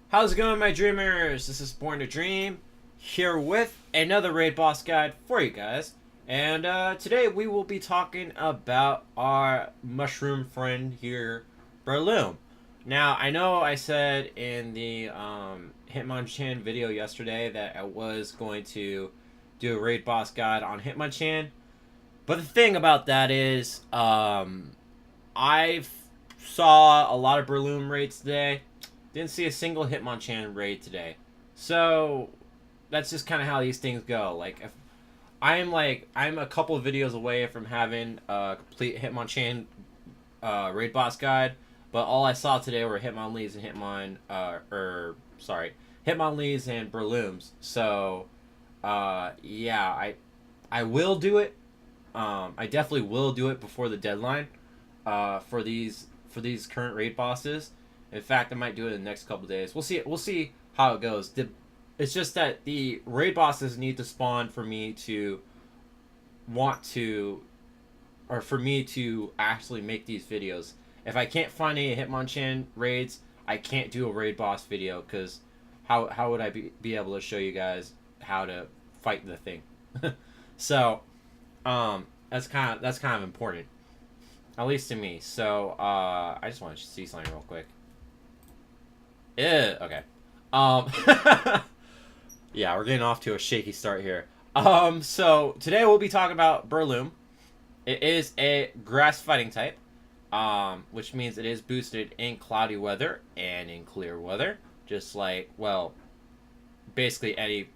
How's it going, my dreamers? This is Born to Dream, here with another raid boss guide for you guys. And today we will be talking about our mushroom friend here, Breloom. Now, I know I said in the Hitmonchan video yesterday that I was going to do a raid boss guide on Hitmonchan. But the thing about that is, I saw a lot of Breloom raids today. Didn't see a single Hitmonchan raid today. So that's just kind of how these things go. Like if I'm a couple of videos away from having a complete Hitmonchan raid boss guide, but all I saw today were Hitmonlees and Hitmonlees and Brelooms. So yeah, I will do it. I definitely will do it before the deadline for these current raid bosses. In fact, I might do it in the next couple days. We'll see. We'll see how it goes. It's just that the raid bosses need to spawn for me to want to, or for me to actually make these videos. If I can't find any Hitmonchan raids, I can't do a raid boss video because how would I be able to show you guys how to fight the thing? So, that's kind of important, at least to me. So, I just want to see something real quick. Okay. Um, yeah, we're getting off to a shaky start here. So today we'll be talking about Breloom. It is a grass fighting type, which means it is boosted in cloudy weather and in clear weather. Just like, well, basically any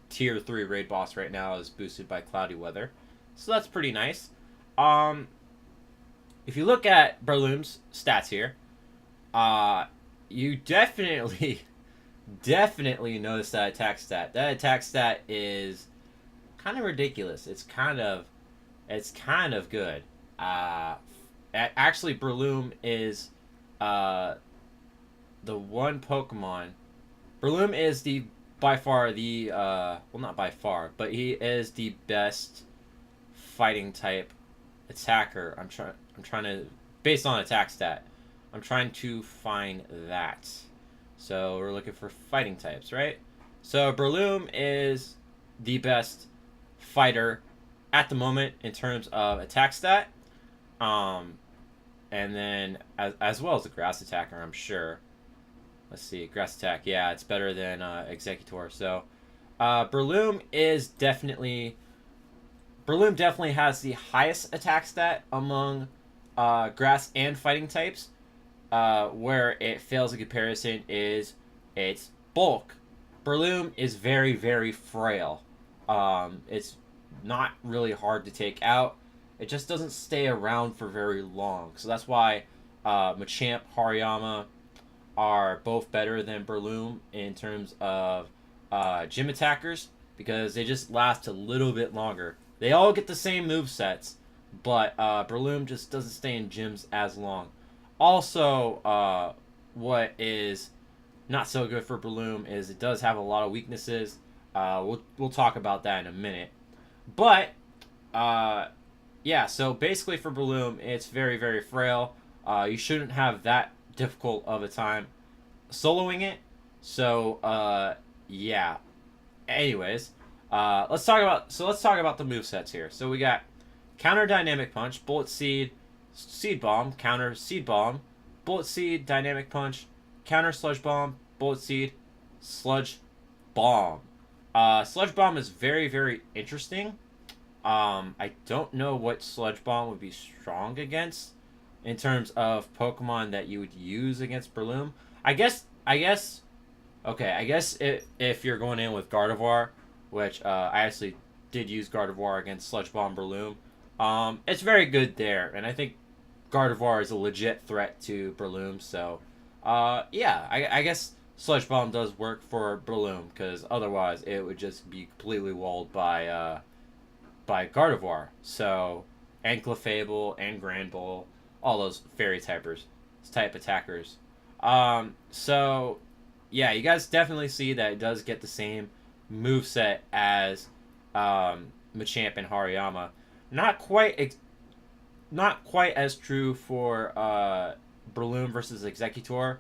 tier 3 raid boss right now is boosted by cloudy weather. So that's pretty nice. If you look at Breloom's stats here, you definitely notice that attack stat. That attack stat is kind of ridiculous. It's kind of good. Actually, Breloom is the one Pokemon. Breloom is by far the well, not by far, but he is the best fighting type attacker. I'm trying to, based on attack stat, I'm trying to find that. So we're looking for fighting types, right? So Breloom is the best fighter at the moment in terms of attack stat. And then as well as a grass attacker, I'm sure. Let's see, grass attack. Yeah, it's better than Executor. So Breloom definitely has the highest attack stat among grass and fighting types. Where it fails in comparison is its bulk. Breloom is very, very frail. It's not really hard to take out. It just doesn't stay around for very long. So that's why Machamp, Hariyama are both better than Breloom in terms of gym attackers, because they just last a little bit longer. They all get the same movesets, but Breloom just doesn't stay in gyms as long. Also, what is not so good for Breloom is it does have a lot of weaknesses. We'll talk about that in a minute. But, yeah, so basically for Breloom, it's very, very frail. You shouldn't have that difficult of a time soloing it. So, yeah. Anyways, let's talk about the movesets here. So we got Counter Dynamic Punch, Bullet Seed, Seed Bomb, counter Seed Bomb, Bullet Seed, Dynamic Punch, counter Sludge Bomb, Bullet Seed, Sludge Bomb. Sludge Bomb is very, very interesting. I don't know what Sludge Bomb would be strong against in terms of Pokemon that you would use against Breloom. I guess, if you're going in with Gardevoir, which I actually did use Gardevoir against Sludge Bomb Breloom, it's very good there, and I think Gardevoir is a legit threat to Breloom, so yeah, I guess Sludge Bomb does work for Breloom, because otherwise it would just be completely walled by Gardevoir. So, and Clefable and Granbull, all those fairy type attackers. So yeah, you guys definitely see that it does get the same moveset as Machamp and Hariyama. Not quite as true for Breloom versus Executor.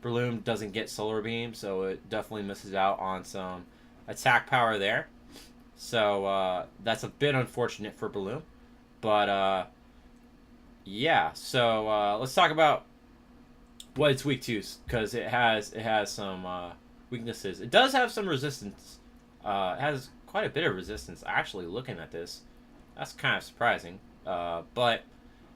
Breloom doesn't get Solar Beam, so it definitely misses out on some attack power there. So that's a bit unfortunate for Breloom. But yeah, so let's talk about what it's weak to, because it has some weaknesses. It does have some resistance. It has quite a bit of resistance. Actually, looking at this, that's kind of surprising. But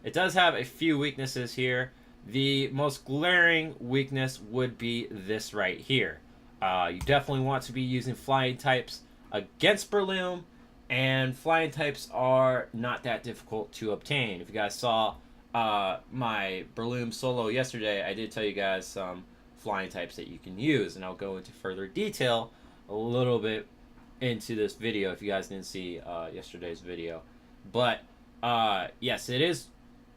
it does have a few weaknesses here. The most glaring weakness would be this right here. You definitely want to be using flying types against Breloom, and flying types are not that difficult to obtain. If you guys saw my Breloom solo yesterday, I did tell you guys some flying types that you can use, and I'll go into further detail a little bit into this video if you guys didn't see yesterday's video. But yes, it is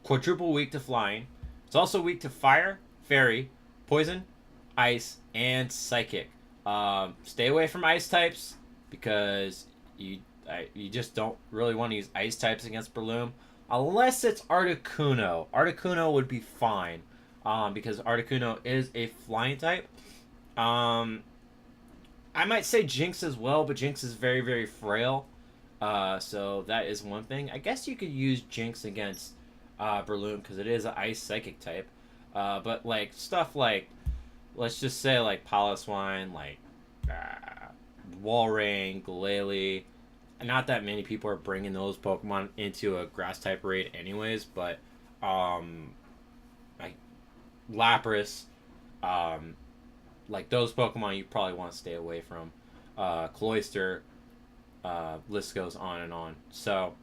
quadruple weak to flying. It's also weak to fire, fairy, poison, ice, and psychic. Stay away from ice types, because you just don't really want to use ice types against Breloom. Unless it's Articuno. Articuno would be fine, because Articuno is a flying type. I might say Jinx as well, but Jinx is very, very frail. So that is one thing. I guess you could use Jinx against Breloom, because it is an ice psychic type. But like stuff like, let's just say like Piloswine, like Walrein, Glalie. Not that many people are bringing those Pokemon into a grass type raid anyways, but like Lapras, like those Pokemon you probably want to stay away from. Cloyster, list goes on and on. So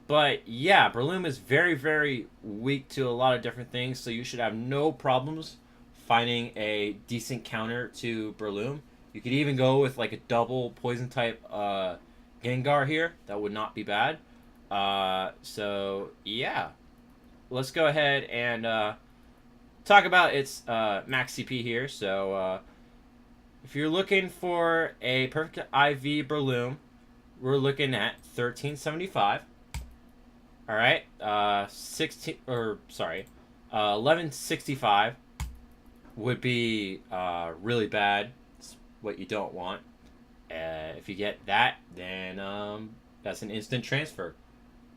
but yeah, Breloom is very, very weak to a lot of different things, so you should have no problems finding a decent counter to Breloom. You could even go with like a double poison type Gengar here. That would not be bad. So yeah, let's go ahead and talk about its max CP here. So if you're looking for a perfect IV Breloom, we're looking at 1375. All right, 1165 would be really bad. It's what you don't want. If you get that, then that's an instant transfer.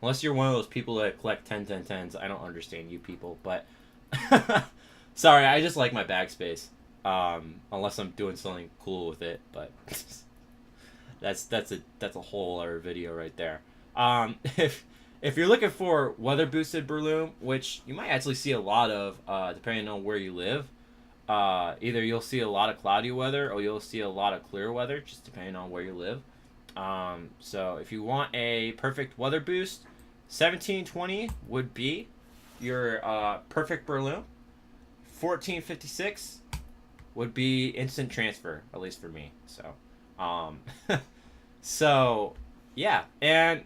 Unless you're one of those people that collect 10s. I don't understand you people, but sorry, I just like my bag space. Unless I'm doing something cool with it, but that's a whole other video right there. If you're looking for weather boosted Breloom, which you might actually see a lot of, depending on where you live, either you'll see a lot of cloudy weather or you'll see a lot of clear weather, just depending on where you live. So if you want a perfect weather boost, 1720 would be your perfect Breloom. 1456 would be instant transfer, at least for me. So, so yeah, and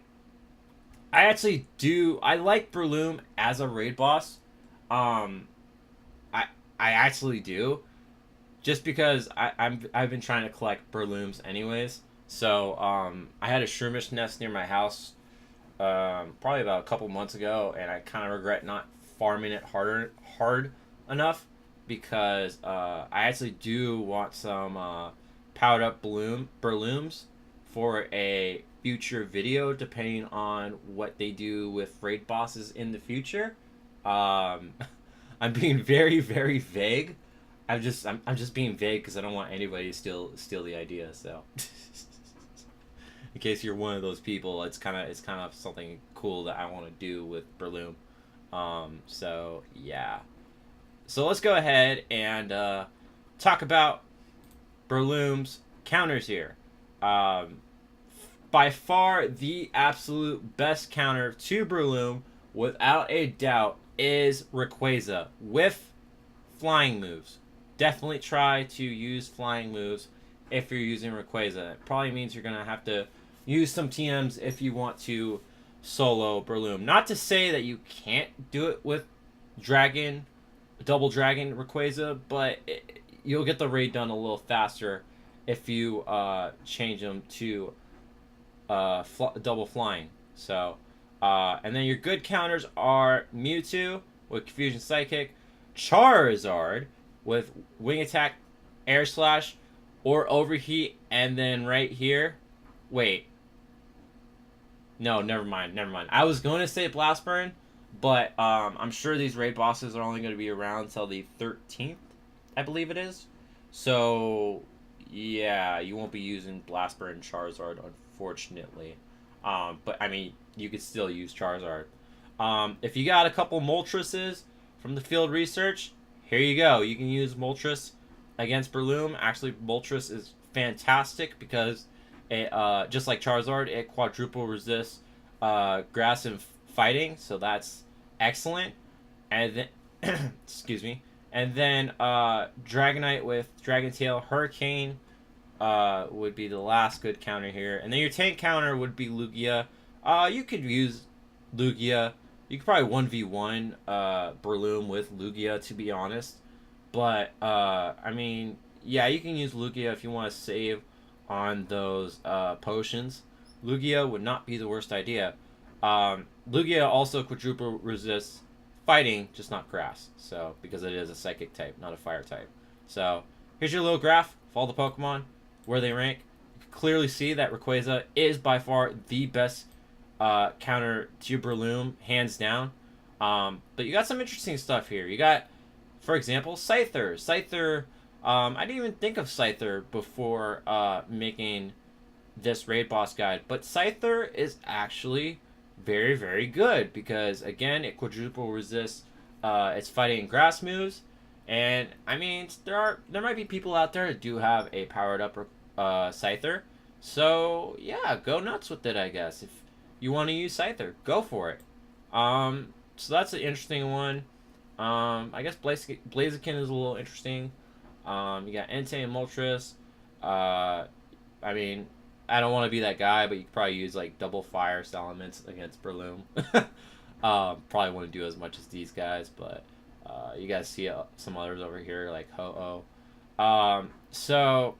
I like Breloom as a raid boss. I actually do, just because I've been trying to collect Breelooms anyways. So I had a Shroomish nest near my house probably about a couple months ago, and I kind of regret not farming it hard enough, because I actually do want some powered up Breelooms for a future video, depending on what they do with raid bosses in the future. I'm being very, very vague. I'm just being vague because I don't want anybody to steal the idea. So, in case you're one of those people, it's kind of something cool that I want to do with Breloom. So yeah. So let's go ahead and talk about Breloom's counters here. By far the absolute best counter to Breloom, without a doubt, is Rayquaza with flying moves. Definitely try to use flying moves if you're using Rayquaza. It probably means you're going to have to use some TMs if you want to solo Breloom. Not to say that you can't do it with double dragon Rayquaza, but you'll get the raid done a little faster if you change them to double flying. So, and then your good counters are Mewtwo with Confusion Psychic, Charizard, with Wing Attack, Air Slash, or Overheat, and then right here, wait, no, never mind, never mind. I was going to say Blast Burn, but I'm sure these raid bosses are only going to be around until the 13th, I believe it is. So, yeah, you won't be using Blast Burn Charizard, unfortunately. But, I mean, you could still use Charizard. If you got a couple Moltreses from the field research, here you go. You can use Moltres against Breloom. Actually, Moltres is fantastic because it, just like Charizard, it quadruple resists grass and fighting, so that's excellent. And then, excuse me. And then Dragonite with Dragon Tail, Hurricane would be the last good counter here. And then your tank counter would be Lugia. You could use Lugia. You could probably 1v1 Breloom with Lugia, to be honest. But, I mean, yeah, you can use Lugia if you want to save on those potions. Lugia would not be the worst idea. Lugia also quadruple resists fighting, just not grass. So, because it is a psychic type, not a fire type. So, here's your little graph of all the Pokemon, where they rank. You can clearly see that Rayquaza is by far the best counter to Breloom, hands down. But you got some interesting stuff here. You got, for example, Scyther. Scyther, I didn't even think of Scyther before making this raid boss guide, but Scyther is actually very, very good because, again, it quadruple resists its fighting and grass moves. And, I mean, there might be people out there that do have a powered up Scyther. So, yeah, go nuts with it, I guess. If you want to use Scyther, go for it. So that's an interesting one. I guess Blaziken is a little interesting. You got Entei and Moltres. I mean, I don't want to be that guy, but you could probably use like double fire elements against Breloom. Probably wouldn't do as much as these guys, but you guys see some others over here like Ho-Oh. So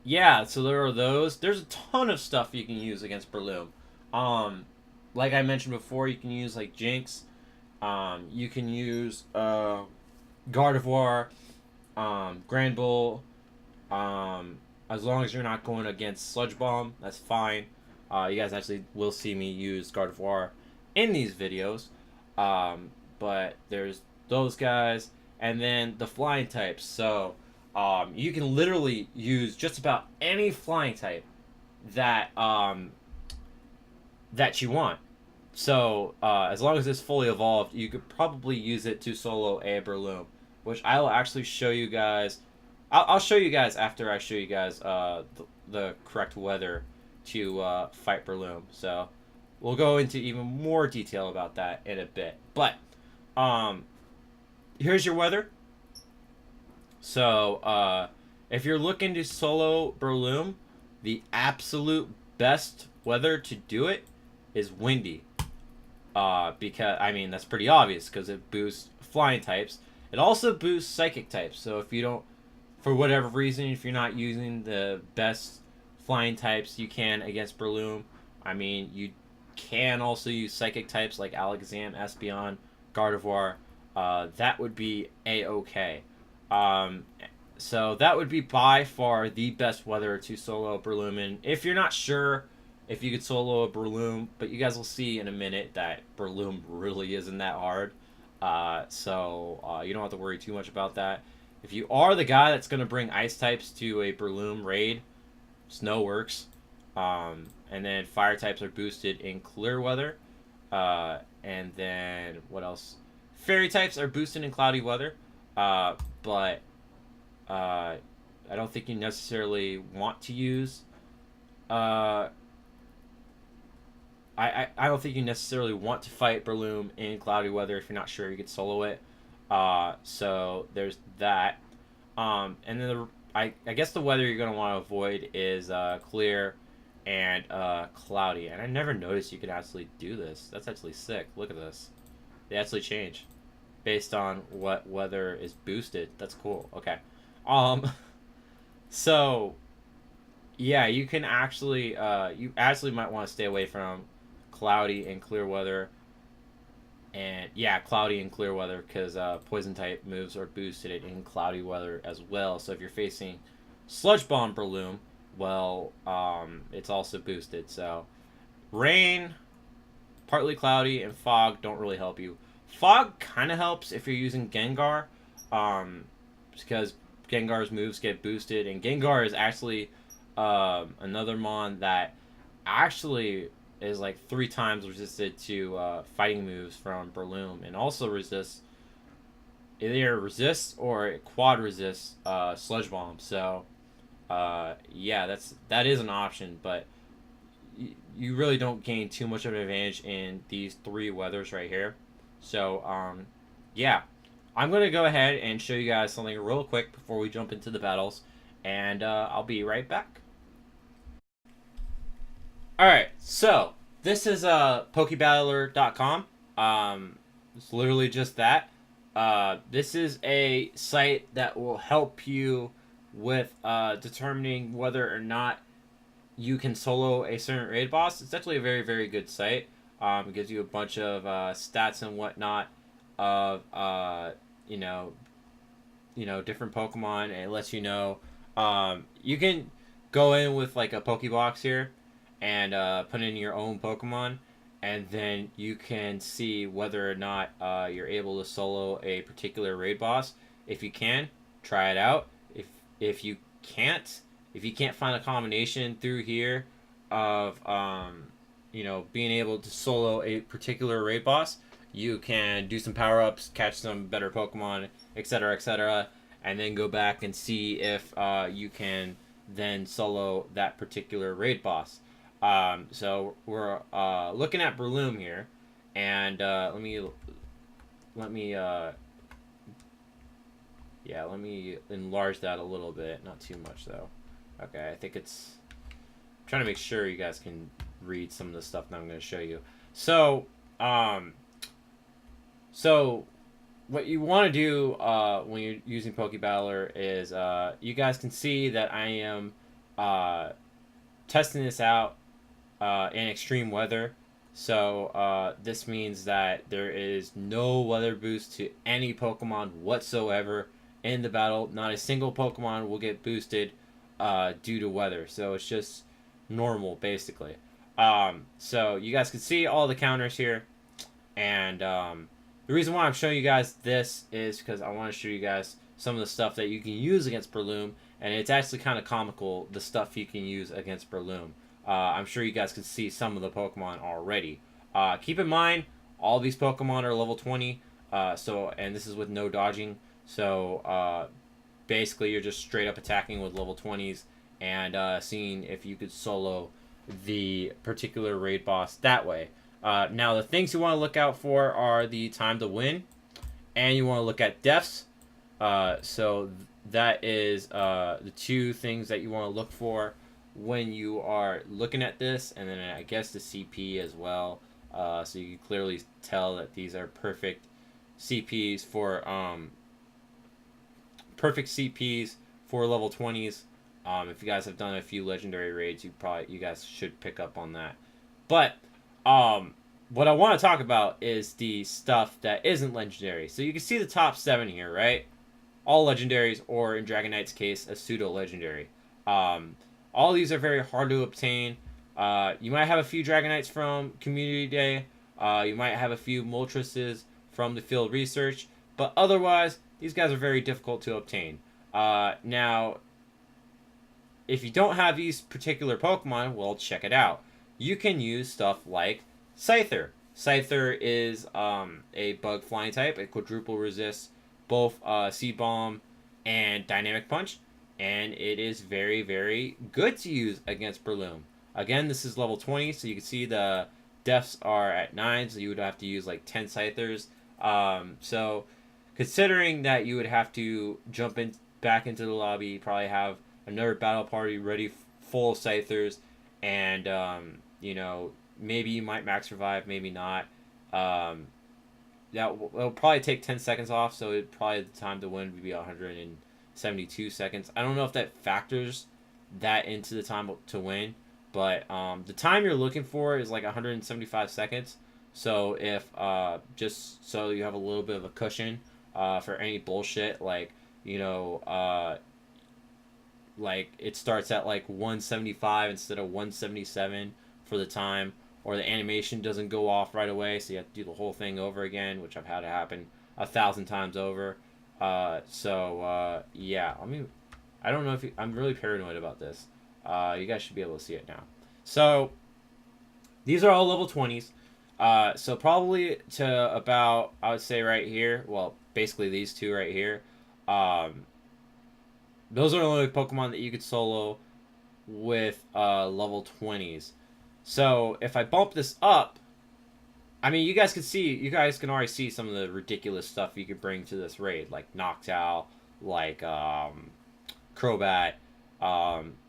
yeah, so there are those. There's a ton of stuff you can use against Breloom. Like I mentioned before, you can use like Jinx. You can use Gardevoir, Grand Bull. As long as you're not going against Sludge Bomb, that's fine. You guys actually will see me use Gardevoir in these videos. But there's those guys, and then the flying types. So you can literally use just about any flying type that that you want. So as long as it's fully evolved, you could probably use it to solo a Breloom, which I will actually show you guys. I'll show you guys after I show you guys the correct weather to fight Breloom. So we'll go into even more detail about that in a bit. But here's your weather. So if you're looking to solo Breloom, the absolute best weather to do it is windy. Because, I mean, that's pretty obvious because it boosts flying types. It also boosts psychic types. So if you don't, for whatever reason, if you're not using the best flying types you can against Breloom, I mean, you can also use psychic types like Alakazam, Espeon, Gardevoir. That would be A-okay. So that would be by far the best weather to solo Breloom in. If you're not sure if you could solo a Breloom, but you guys will see in a minute that Breloom really isn't that hard. So you don't have to worry too much about that. If you are the guy that's going to bring ice types to a Breloom raid, snow works. And then fire types are boosted in clear weather. And then what else? Fairy types are boosted in cloudy weather. But I don't think you necessarily want to use... I don't think you necessarily want to fight Breloom in cloudy weather if you're not sure you could solo it. So there's that. And then I guess the weather you're going to want to avoid is clear and cloudy. And I never noticed you could actually do this. That's actually sick. Look at this. They actually change based on what weather is boosted. That's cool. Okay. So yeah, you can actually you actually might want to stay away from cloudy and clear weather. And yeah, cloudy and clear weather, because poison type moves are boosted in cloudy weather as well. So if you're facing Sludge Bomb Breloom, well, it's also boosted. So rain, partly cloudy, and fog don't really help you. Fog kind of helps if you're using Gengar, um, because Gengar's moves get boosted, and Gengar is actually another mon that actually is like 3 times resisted to fighting moves from Breloom, and also resists either resists or quad resists Sludge Bomb. So yeah, that is an option, but you really don't gain too much of an advantage in these 3 weathers right here. So yeah, I'm gonna go ahead and show you guys something real quick before we jump into the battles, and I'll be right back. All right, so this is pokebattler.com. It's literally just that. This is a site that will help you with determining whether or not you can solo a certain raid boss. It's actually a very, very good site. It gives you a bunch of stats and whatnot of you know different Pokemon, and it lets you know. You can go in with like a Pokebox here and put in your own Pokemon, and then you can see whether or not you're able to solo a particular raid boss. If you can, try it out. If you can't, if you can't find a combination through here of being able to solo a particular raid boss, you can do some power ups, catch some better Pokemon, etc., and then go back and see if you can then solo that particular raid boss. So we're looking at Breloom here, and let me let me enlarge that a little bit, not too much though. Okay, I think it's I'm trying to make sure you guys can read some of the stuff that I'm going to show you. So so what you want to do when you're using Poky Battler is you guys can see that I am testing this out in extreme weather. So this means that there is no weather boost to any Pokemon whatsoever in the battle. Not a single Pokemon will get boosted due to weather. So it's just normal, basically. So you guys can see all the counters here. And the reason why I'm showing you guys this is because I want to show you guys some of the stuff that you can use against Breloom. And it's actually kind of comical, the stuff you can use against Breloom. I'm sure you guys can see some of the Pokemon already. Keep in mind, all these Pokemon are level 20, and this is with no dodging. So basically, you're just straight up attacking with level 20s and seeing if you could solo the particular raid boss that way. Now, the things you want to look out for are the time to win, and you want to look at deaths. So that is the 2 things that you want to look for when you are looking at this, and then I guess the CP as well. So you can clearly tell that these are perfect CPs for level 20s. If you guys have done a few legendary raids, you guys should pick up on that. But what I want to talk about is the stuff that isn't legendary. So you can see the top 7 here, right? All legendaries, or in Dragonite's case, a pseudo legendary. All these are very hard to obtain. You might have a few Dragonites from Community Day. You might have a few Moltreses from the field research. But otherwise, these guys are very difficult to obtain. Now, if you don't have these particular Pokemon, well, check it out. You can use stuff like Scyther. Scyther is a bug flying type. It quadruple resists both Seed Bomb and Dynamic Punch. And it is very, very good to use against Breloom. Again, this is level 20, so you can see the deaths are at 9, so you would have to use like 10 Scythers. So considering that you would have to jump back into the lobby, probably have another battle party ready full of Scythers, and maybe you might max revive, maybe not. It'll probably take 10 seconds off, so probably the time to win would be 172 seconds. I don't know if that factors that into the time to win, but the time you're looking for is like 175 seconds. So if just so you have a little bit of a cushion for any bullshit, like you know, like it starts at like 175 instead of 177 for the time, or the animation doesn't go off right away, so you have to do the whole thing over again, which I've had it happen 1,000 times over. Yeah, I mean, I don't know if I'm really paranoid about this. You guys should be able to see it now. So these are all level 20s. So probably to about, I would say right here, well, basically these two right here. Um, those are the only Pokemon that you could solo with level 20s. So if I bump this up, I mean, you guys can already see some of the ridiculous stuff you could bring to this raid, like Noctowl, like Crobat.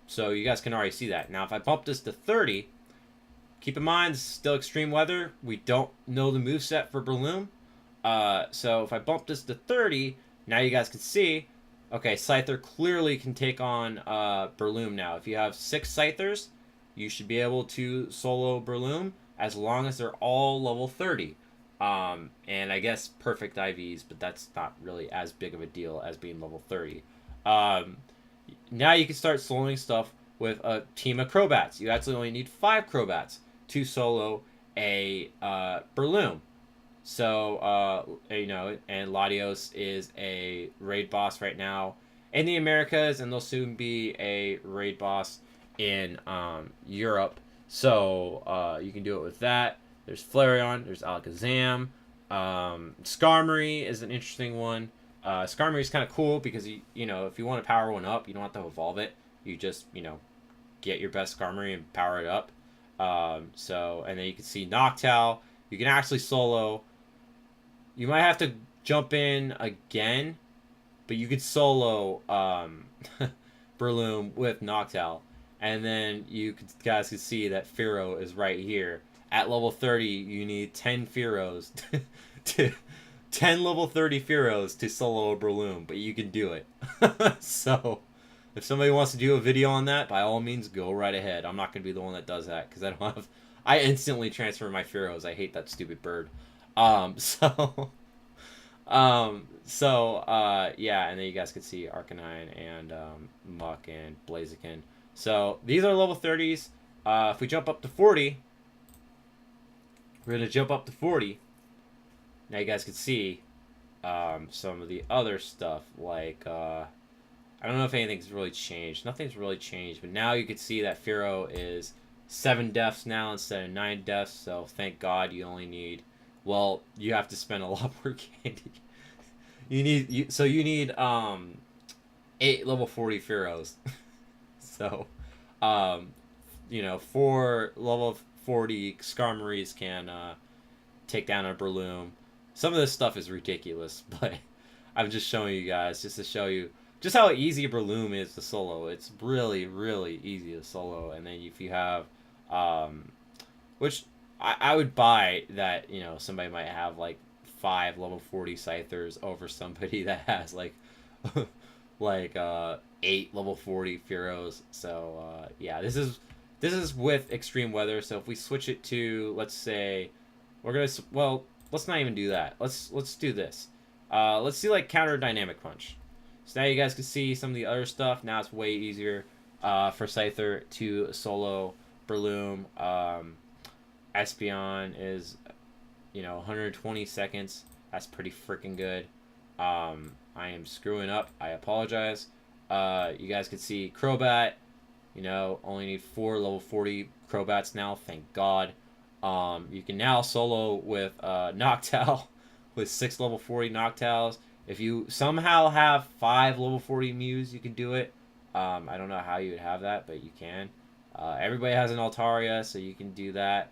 So you guys can already see that. Now, if I bump this to 30, keep in mind, this is still extreme weather. We don't know the moveset for Breloom. So if I bump this to 30, now you guys can see, okay, Scyther clearly can take on Breloom now. If you have 6 Scythers, you should be able to solo Breloom as long as they're all level 30. And I guess perfect IVs, but that's not really as big of a deal as being level 30. Now you can start soloing stuff with a team of Crobats. You actually only need 5 Crobats to solo a Breloom. So, and Latios is a raid boss right now in the Americas, and they'll soon be a raid boss in Europe. So, you can do it with that. There's Flareon, there's Alakazam. Skarmory is an interesting one. Skarmory is kind of cool because, if you want to power one up, you don't have to evolve it. You just, get your best Skarmory and power it up. And then you can see Noctowl. You can actually solo. You might have to jump in again, but you could solo Breloom with Noctowl. And then guys can see that Fearow is right here. At level 30, you need 10 Fearows to 10 level 30 Fearows to solo a Breloom, but you can do it. So, if somebody wants to do a video on that, by all means, go right ahead. I'm not going to be the one that does that, because I instantly transfer my Fearows. I hate that stupid bird. Yeah, and then you guys can see Arcanine and Muck and Blaziken. So, these are level 30s. If we jump up to 40, we're going to jump up to 40. Now you guys can see some of the other stuff, like, I don't know if anything's really changed. Nothing's really changed, but now you can see that Fearow is 7 deaths now instead of 9 deaths, so thank God you only need, well, you have to spend a lot more candy. You need 8 level 40 Fearows. So, 4 level 40 Skarmories can take down a Breloom. Some of this stuff is ridiculous, but I'm just showing you guys just to show you just how easy Breloom is to solo. It's really, really easy to solo. And then if you have, which I would buy that, somebody might have like 5 level 40 Scythers over somebody that has like 8 level 40 Fearows. So yeah, this is with extreme weather. So if we switch it to, let's say, let's not even do that. Let's do this. Let's see like counter dynamic punch. So now you guys can see some of the other stuff. Now it's way easier for Scyther to solo Breloom. Espeon is 120 seconds. That's pretty freaking good. I am screwing up. I apologize. You guys can see Crobat. Only need 4 level 40 Crobats now. Thank God. You can now solo with Noctowl with 6 level 40 Noctowls. If you somehow have 5 level 40 Mews, you can do it. I don't know how you would have that, but you can. Everybody has an Altaria, so you can do that.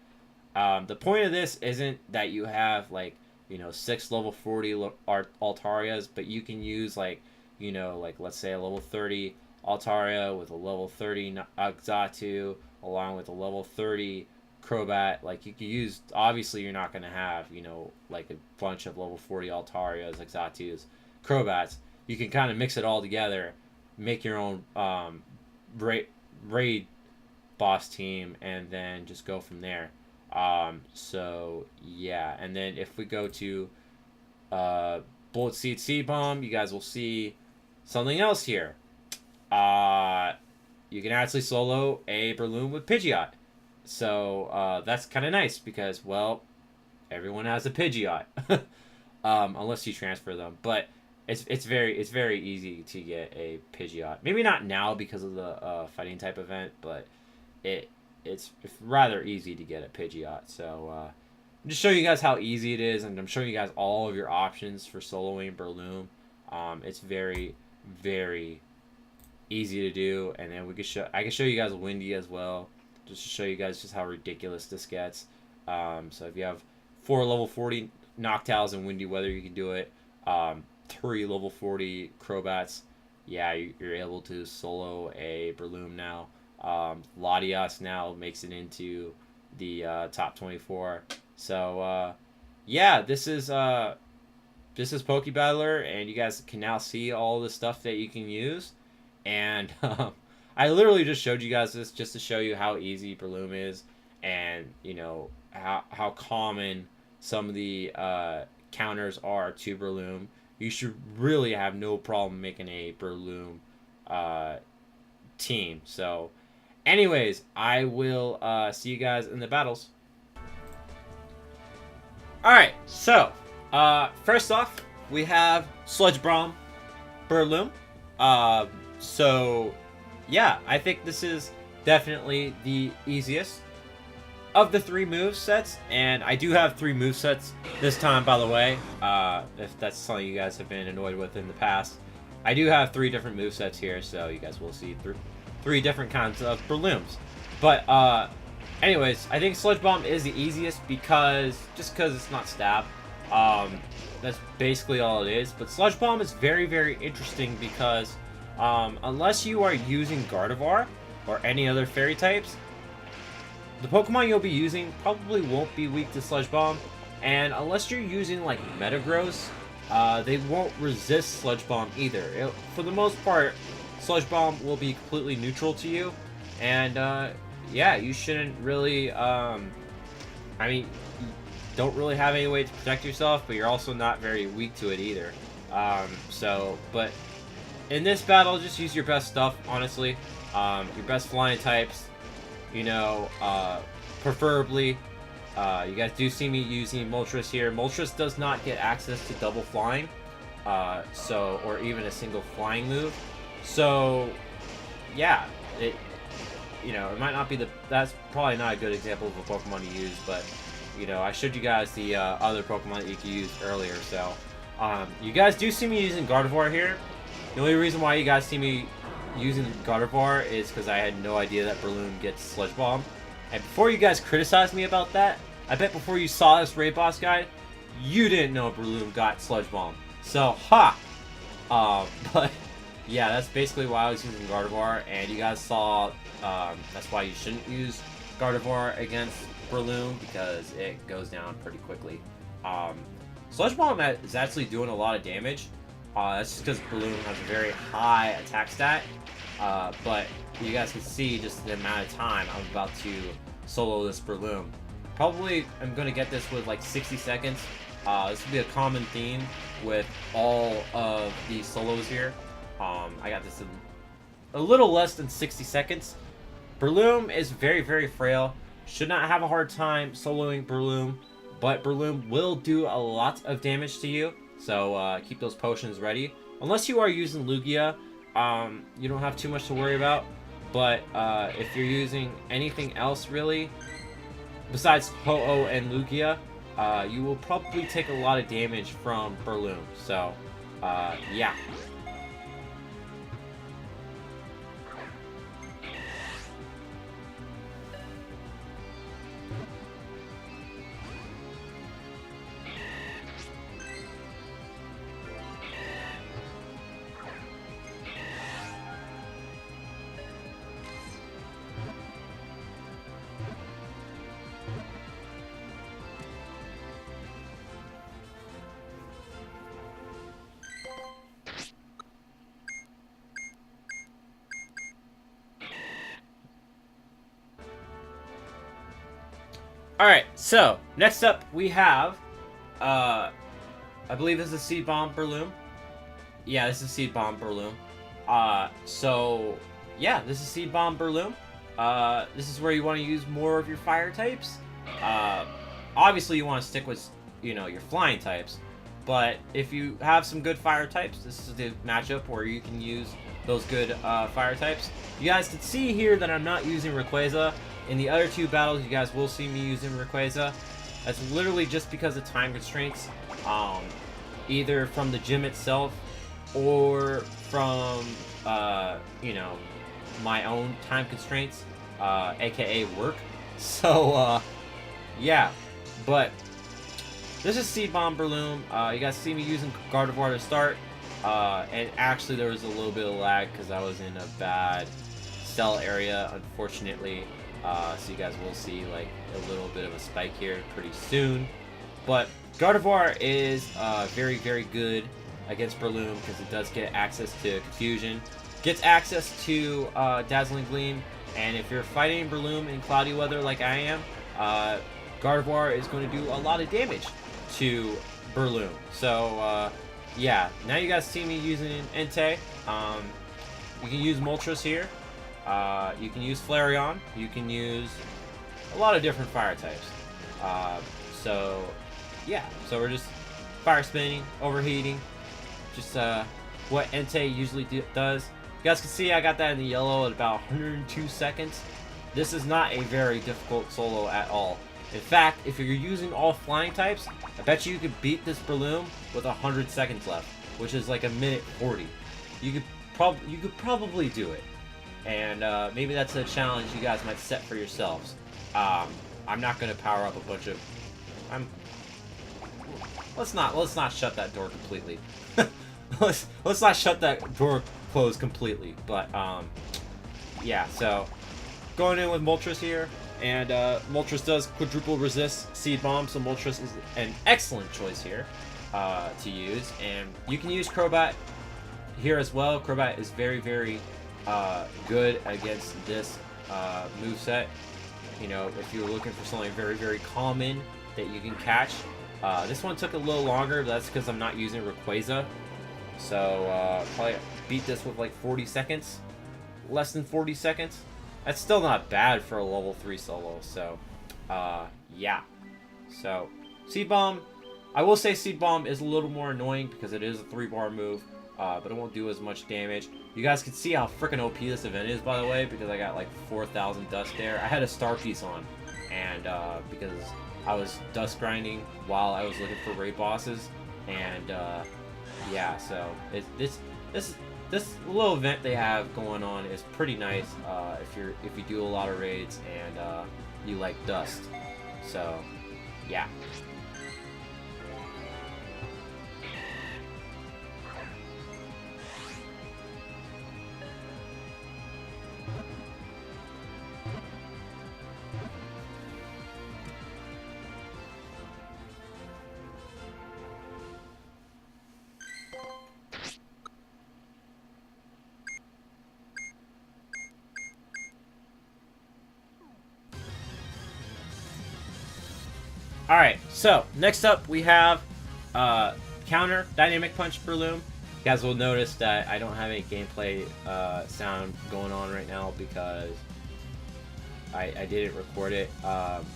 The point of this isn't that you have 6 level 40 Altarias, but you can use let's say a level 30 Altaria with a level 30 Xatu along with a level 30 Crobat. You can use, obviously you're not going to have a bunch of level 40 Altarias, Xatus, Crobats. You can kind of mix it all together, make your own raid boss team, and then just go from there. So yeah, and then if we go to Bullet Seed Seed Bomb, you guys will see something else here. You can actually solo a Breloom with Pidgeot. So that's kind of nice because, well, everyone has a Pidgeot, unless you transfer them. But it's very easy to get a Pidgeot. Maybe not now because of the fighting type event, but it's rather easy to get a Pidgeot. So I'm just showing you guys how easy it is, and I'm showing you guys all of your options for soloing Breloom. It's very easy to do, and then I can show you guys Windy as well, just to show you guys just how ridiculous this gets. So if you have 4 level 40 Noctowls and Windy Weather, you can do it. 3 level 40 Crobats, yeah, you're able to solo a Breloom now. Latias now makes it into the top 24. So yeah, this is Poky Battler, and you guys can now see all the stuff that you can use. And I literally just showed you guys this just to show you how easy Breloom is, and you know how common some of the counters are to Breloom. You should really have no problem making a Breloom team. So anyways, I will see you guys in the battles. Alright, so first off, we have Sludge Bomb Breloom. So yeah, I think this is definitely the easiest of the 3 move sets, and I do have 3 move sets this time, by the way. If that's something you guys have been annoyed with in the past, I do have 3 different move sets here, so you guys will see 3 different kinds of Brelooms. But anyways, I think Sludge Bomb is the easiest because it's not stab. That's basically all it is. But Sludge Bomb is very interesting because unless you are using Gardevoir or any other fairy types, the Pokemon you'll be using probably won't be weak to Sludge Bomb. And unless you're using like Metagross, they won't resist Sludge Bomb either. For the most part, Sludge Bomb will be completely neutral to you. And yeah, you shouldn't really, I mean, you don't really have any way to protect yourself, but you're also not very weak to it either. But in this battle, just use your best stuff, honestly. Your best flying types, you know, preferably. You guys do see me using Moltres here. Moltres does not get access to double flying, or even a single flying move. So, yeah, it might not be that's probably not a good example of a Pokemon to use, but, you know, I showed you guys the other Pokemon that you could use earlier, so, you guys do see me using Gardevoir here. The only reason why you guys see me using Gardevoir is because I had no idea that Breloom gets Sludge Bomb. And before you guys criticize me about that, I bet before you saw this raid boss guide, you didn't know Breloom got Sludge Bomb. So, ha! But, yeah, that's basically why I was using Gardevoir, and you guys saw, that's why you shouldn't use Gardevoir against Breloom, because it goes down pretty quickly. Sludge Bomb is actually doing a lot of damage. That's just because Breloom has a very high attack stat, but you guys can see just the amount of time I'm about to solo this Breloom. Probably I'm going to get this with like 60 seconds. This will be a common theme with all of these solos here. I got this in a little less than 60 seconds. Breloom is very frail. Should not have a hard time soloing Breloom, but Breloom will do a lot of damage to you. So keep those potions ready. Unless you are using Lugia, you don't have too much to worry about. But if you're using anything else really, besides Ho-Oh and Lugia, you will probably take a lot of damage from Breloom. So yeah. Alright, so next up we have, I believe this is Seed Bomb Breloom. Yeah, this is Seed Bomb Breloom. So, yeah, this is Seed Bomb Breloom. This is where you want to use more of your fire types. Obviously you want to stick with, you know, your flying types. But if you have some good fire types, this is the matchup where you can use those good fire types. You guys can see here that I'm not using Rayquaza. In the other two battles, you guys will see me using Rayquaza. That's literally just because of time constraints. Either from the gym itself or from, you know, my own time constraints, aka work. So, yeah. But this is Seed Bomb Breloom. You guys see me using Gardevoir to start. And actually there was a little bit of lag because I was in a bad cell area, unfortunately. So you guys will see like a little bit of a spike here pretty soon. But Gardevoir is very, very good against Breloom because it does get access to Confusion. Gets access to Dazzling Gleam. And if you're fighting Breloom in cloudy weather like I am, Gardevoir is going to do a lot of damage to Breloom. So, yeah, now you guys see me using Entei. You can use Moltres here. You can use Flareon. You can use a lot of different fire types. So, yeah. So we're just fire spinning, overheating. Just what Entei usually does. You guys can see I got that in the yellow at about 102 seconds. This is not a very difficult solo at all. In fact, if you're using all flying types, I bet you could beat this Breloom with 100 seconds left, which is like a minute 40. You could probably do it. And maybe that's a challenge you guys might set for yourselves. I'm not gonna power up a bunch of. Let's not shut that door completely. let's not shut that door closed completely. But yeah. So going in with Moltres here, and Moltres does quadruple resist Seed Bomb, so Moltres is an excellent choice here to use. And you can use Crobat here as well. Crobat is very, very good against this moveset. You know, if you're looking for something very, very common that you can catch. This one took a little longer, but that's because I'm not using Rayquaza. So, probably beat this with like 40 seconds. Less than 40 seconds. That's still not bad for a level 3 solo, so, yeah. So, Seed Bomb. I will say Seed Bomb is a little more annoying because it is a 3-bar move. But it won't do as much damage. You guys can see how freaking OP this event is, by the way, because I got like 4,000 dust there. I had a star piece on, and because I was dust grinding while I was looking for raid bosses, and yeah, so this little event they have going on is pretty nice if you do a lot of raids and you like dust. So yeah. Alright, so next up we have counter Dynamic Punch Breloom. You guys will notice that I don't have any gameplay sound going on right now because I didn't record it.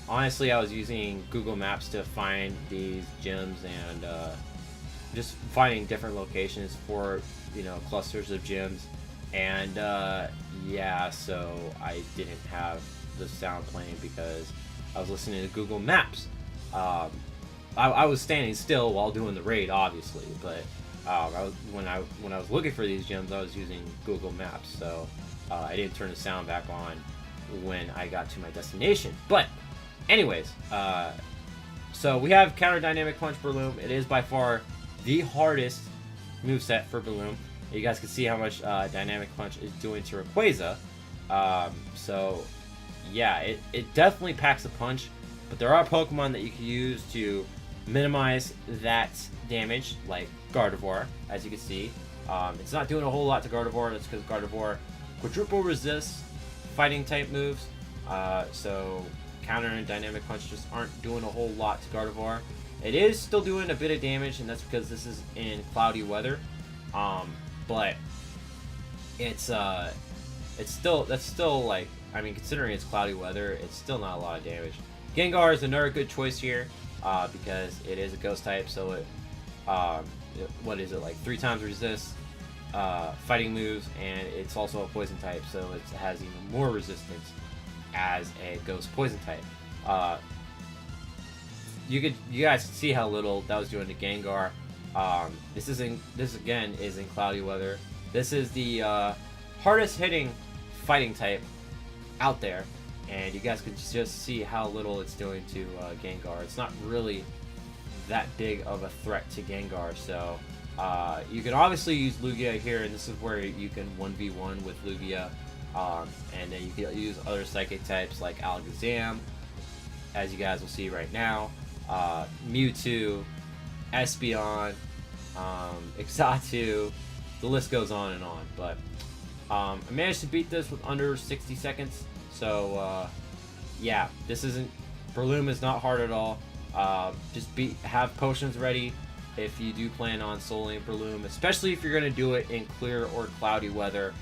Honestly, I was using Google Maps to find these gyms and just finding different locations for, you know, clusters of gyms. And yeah, so I didn't have the sound playing because I was listening to Google Maps. I was standing still while doing the raid, obviously, but when I was looking for these gyms, I was using Google Maps, so I didn't turn the sound back on when I got to my destination. But anyways, so we have Counter Dynamic Punch Breloom. It is by far the hardest moveset for Breloom. You guys can see how much Dynamic Punch is doing to Rayquaza. So yeah, it definitely packs a punch. But there are Pokemon that you can use to minimize that damage, like Gardevoir, as you can see. It's not doing a whole lot to Gardevoir, that's because Gardevoir quadruple resists fighting type moves. So Counter and Dynamic Punch just aren't doing a whole lot to Gardevoir. It is still doing a bit of damage, and that's because this is in cloudy weather. But it's still like, I mean, considering it's cloudy weather, it's still not a lot of damage. Gengar is another good choice here because it is a ghost type, so it what is it, like 3 times resist fighting moves, and it's also a poison type, so it has even more resistance as a ghost poison type. You guys can see how little that was doing to Gengar. This again is in cloudy weather. This is the hardest hitting fighting type out there, and you guys can just see how little it's doing to Gengar. It's not really that big of a threat to Gengar, so you can obviously use Lugia here, and this is where you can 1v1 with Lugia, and then you can use other psychic types like Alakazam, as you guys will see right now, Mewtwo, Espeon, Exatu, the list goes on and on. But I managed to beat this with under 60 seconds, so yeah, Breloom is not hard at all. Just have potions ready if you do plan on soloing Breloom, especially if you're going to do it in clear or cloudy weather.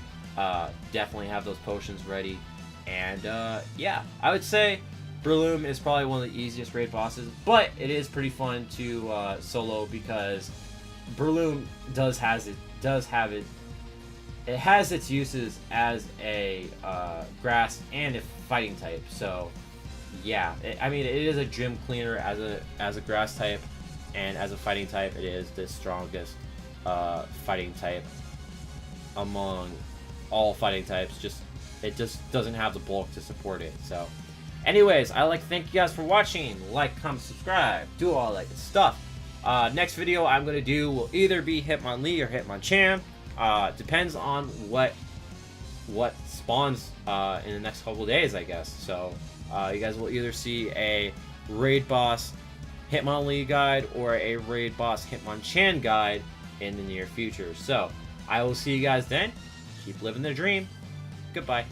Definitely have those potions ready. And yeah, I would say Breloom is probably one of the easiest raid bosses, but it is pretty fun to solo because Breloom it has its uses as a grass and a fighting type. So yeah, I mean, it is a gym cleaner as a grass type, and as a fighting type, it is the strongest fighting type among all fighting types. It just doesn't have the bulk to support it. So anyways, I'd like to thank you guys for watching. Like, comment, subscribe, do all that good stuff. Next video I'm going to do will either be Hitmonlee or Hitmonchan. Depends on what spawns in the next couple days, I guess. So you guys will either see a raid boss Hitmonlee guide or a raid boss Hitmonchan guide in the near future. So I will see you guys then. Keep living the dream. Goodbye.